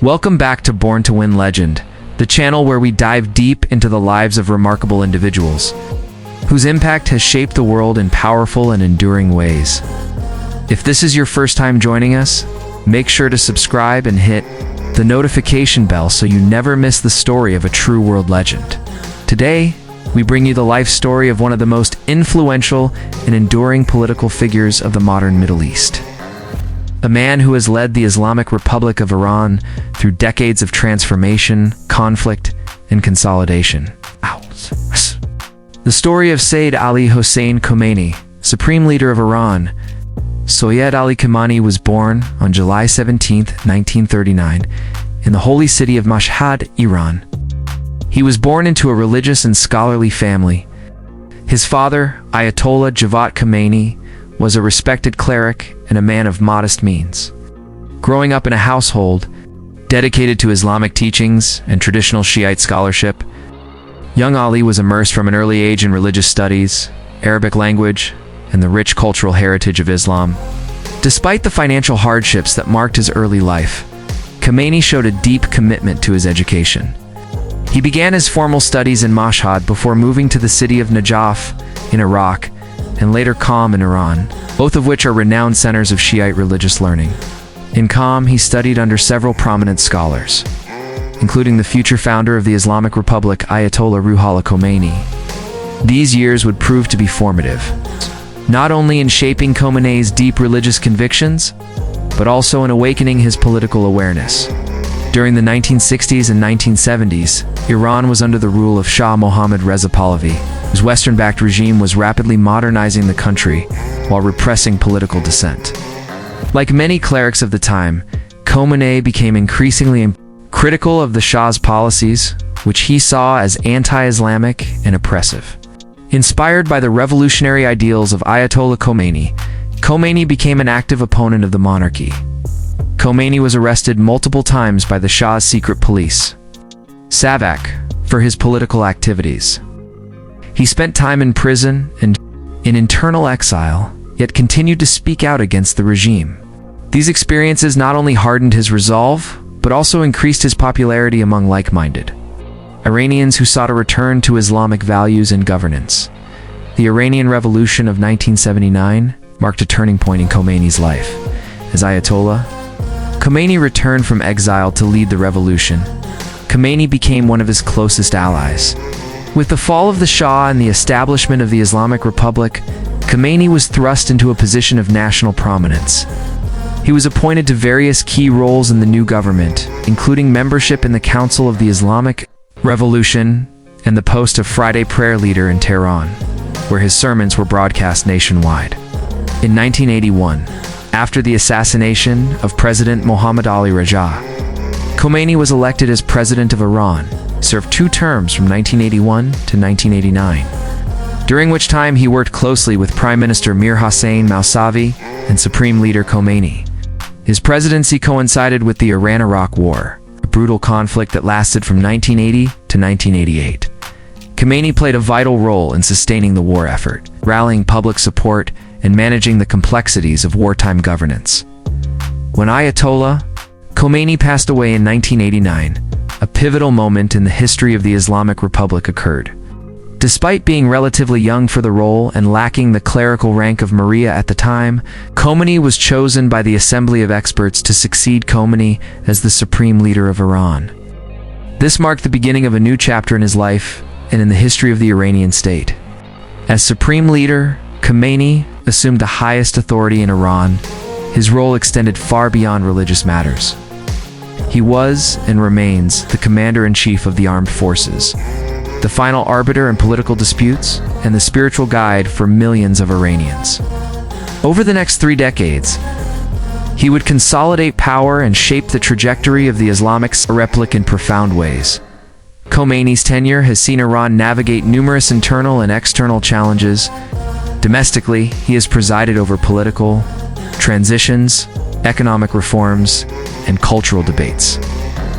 Welcome back to Born to Win Legend, the channel where we dive deep into the lives of remarkable individuals, whose impact has shaped the world in powerful and enduring ways. If this is your first time joining us, make sure to subscribe and hit the notification bell so you never miss the story of a true world legend. Today, we bring you the life story of one of the most influential and enduring political figures of the modern Middle East. A man who has led the Islamic Republic of Iran through decades of transformation, conflict, and consolidation. The story of Syed Ali Khamenei, Supreme Leader of Iran. Syed Ali Khamenei was born on July 17, 1939, in the holy city of Mashhad, Iran. He was born into a religious and scholarly family. His father, Ayatollah Khomeini, was a respected cleric and a man of modest means. Growing up in a household dedicated to Islamic teachings and traditional Shiite scholarship, young Ali was immersed from an early age in religious studies, Arabic language, and the rich cultural heritage of Islam. Despite the financial hardships that marked his early life, Khomeini showed a deep commitment to his education. He began his formal studies in Mashhad before moving to the city of Najaf in Iraq and later Qom in Iran, both of which are renowned centers of Shiite religious learning. In Qom, he studied under several prominent scholars, including the future founder of the Islamic Republic, Ayatollah Khomeini. These years would prove to be formative, not only in shaping Khomenei's deep religious convictions, but also in awakening his political awareness. During the 1960s and 1970s, Iran was under the rule of Shah Mohammad Reza Pahlavi, whose Western-backed regime was rapidly modernizing the country while repressing political dissent. Like many clerics of the time, Khomeini became increasingly critical of the Shah's policies, which he saw as anti-Islamic and oppressive. Inspired by the revolutionary ideals of Ayatollah Khomeini, Khomeini became an active opponent of the monarchy. Khomeini was arrested multiple times by the Shah's secret police, Savak, for his political activities. He spent time in prison and in internal exile, yet continued to speak out against the regime. These experiences not only hardened his resolve, but also increased his popularity among like-minded Iranians who sought a return to Islamic values and governance. The Iranian Revolution of 1979 marked a turning point in Khomeini's life. As Ayatollah, Khomeini returned from exile to lead the revolution. Khomeini became one of his closest allies. With the fall of the Shah and the establishment of the Islamic Republic, Khomeini was thrust into a position of national prominence. He was appointed to various key roles in the new government, including membership in the Council of the Islamic Revolution and the post of Friday prayer leader in Tehran, where his sermons were broadcast nationwide. In 1981, after the assassination of President Mohammad Ali Reza, Khomeini was elected as president of Iran, served 2 terms from 1981 to 1989, during which time he worked closely with Prime Minister Mir Hossein Mousavi and Supreme Leader Khomeini. His presidency coincided with the Iran-Iraq War, a brutal conflict that lasted from 1980 to 1988. Khomeini played a vital role in sustaining the war effort, rallying public support, and managing the complexities of wartime governance. When Ayatollah Khomeini passed away in 1989, a pivotal moment in the history of the Islamic Republic occurred. Despite being relatively young for the role and lacking the clerical rank of Maria at the time, Khomeini was chosen by the Assembly of Experts to succeed Khomeini as the Supreme Leader of Iran. This marked the beginning of a new chapter in his life and in the history of the Iranian state. As Supreme Leader, Khomeini assumed the highest authority in Iran. His role extended far beyond religious matters. He was, and remains, the commander-in-chief of the armed forces, the final arbiter in political disputes, and the spiritual guide for millions of Iranians. Over the next 3 decades, he would consolidate power and shape the trajectory of the Islamic Republic in profound ways. Khomeini's tenure has seen Iran navigate numerous internal and external challenges. Domestically, he has presided over political transitions, economic reforms, and cultural debates.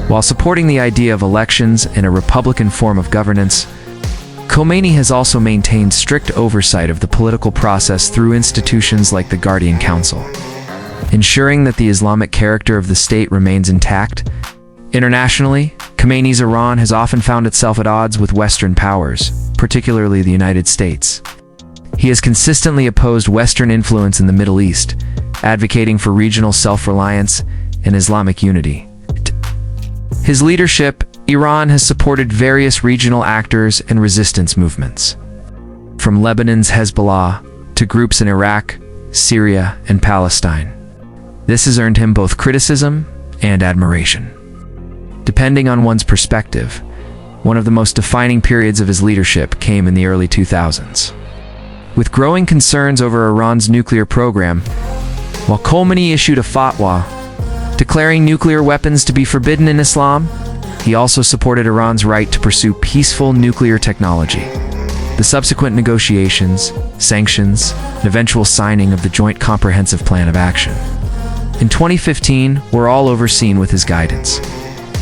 While supporting the idea of elections and a republican form of governance, Khomeini has also maintained strict oversight of the political process through institutions like the Guardian Council. Ensuring that the Islamic character of the state remains intact, Internationally, Khomeini's Iran has often found itself at odds with Western powers, particularly the United States. He has consistently opposed Western influence in the Middle East, advocating for regional self-reliance and Islamic unity. His leadership, Iran has supported various regional actors and resistance movements, from Lebanon's Hezbollah to groups in Iraq, Syria, and Palestine. This has earned him both criticism and admiration. Depending on one's perspective, one of the most defining periods of his leadership came in the early 2000s. With growing concerns over Iran's nuclear program, while Khomeini issued a fatwa declaring nuclear weapons to be forbidden in Islam, he also supported Iran's right to pursue peaceful nuclear technology. The subsequent negotiations, sanctions, and eventual signing of the Joint Comprehensive Plan of Action in 2015 were all overseen with his guidance,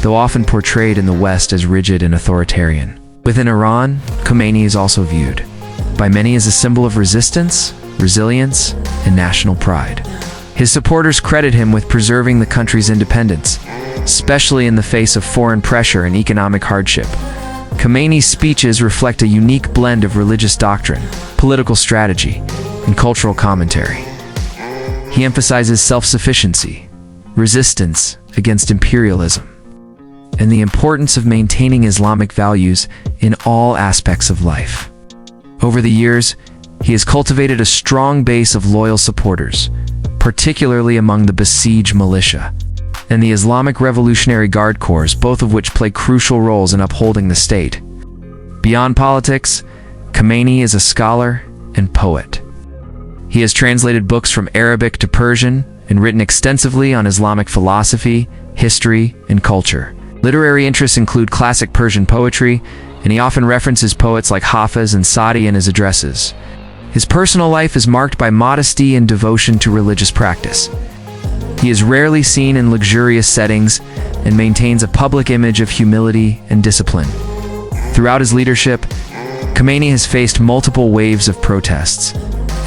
though often portrayed in the West as rigid and authoritarian. Within Iran, Khomeini is also viewed by many as a symbol of resistance, resilience, and national pride. His supporters credit him with preserving the country's independence, especially in the face of foreign pressure and economic hardship. Khomeini's speeches reflect a unique blend of religious doctrine, political strategy, and cultural commentary. He emphasizes self-sufficiency, resistance against imperialism, and the importance of maintaining Islamic values in all aspects of life. Over the years, he has cultivated a strong base of loyal supporters, particularly among the Basij militia and the Islamic Revolutionary Guard Corps, both of which play crucial roles in upholding the state. Beyond politics, Khomeini is a scholar and poet. He has translated books from Arabic to Persian and written extensively on Islamic philosophy, history, and culture. Literary interests include classic Persian poetry, and he often references poets like Hafiz and Sa'di in his addresses. His personal life is marked by modesty and devotion to religious practice. He is rarely seen in luxurious settings and maintains a public image of humility and discipline. Throughout his leadership, Khomeini has faced multiple waves of protests.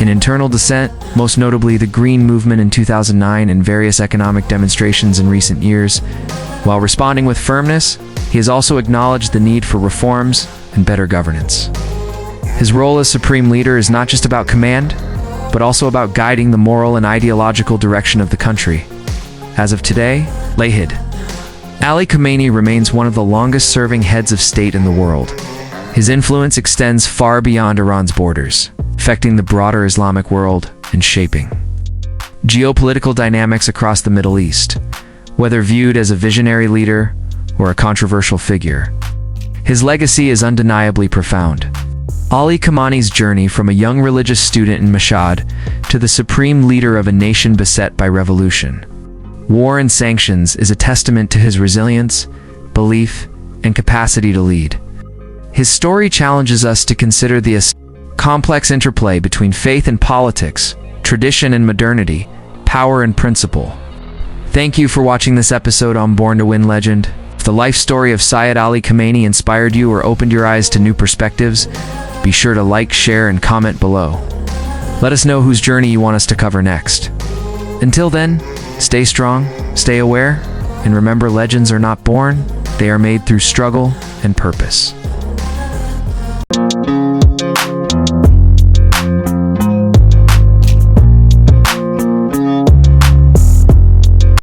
In internal dissent, most notably the Green Movement in 2009 and various economic demonstrations in recent years. While responding with firmness, he has also acknowledged the need for reforms and better governance. His role as supreme leader is not just about command, but also about guiding the moral and ideological direction of the country. As of today, Syed Ali Khamenei remains one of the longest-serving heads of state in the world. His influence extends far beyond Iran's borders, affecting the broader Islamic world and shaping geopolitical dynamics across the Middle East. Whether viewed as a visionary leader or a controversial figure, his legacy is undeniably profound. Ali Khamenei's journey from a young religious student in Mashhad to the supreme leader of a nation beset by revolution, war, and sanctions is a testament to his resilience, belief, and capacity to lead. His story challenges us to consider the complex interplay between faith and politics, tradition and modernity, power and principle. Thank you for watching this episode on Born to Win Legend. If the life story of Syed Ali Khamenei inspired you or opened your eyes to new perspectives, be sure to like, share, and comment below. Let us know whose journey you want us to cover next. Until then, stay strong, stay aware, and remember, legends are not born, they are made through struggle and purpose.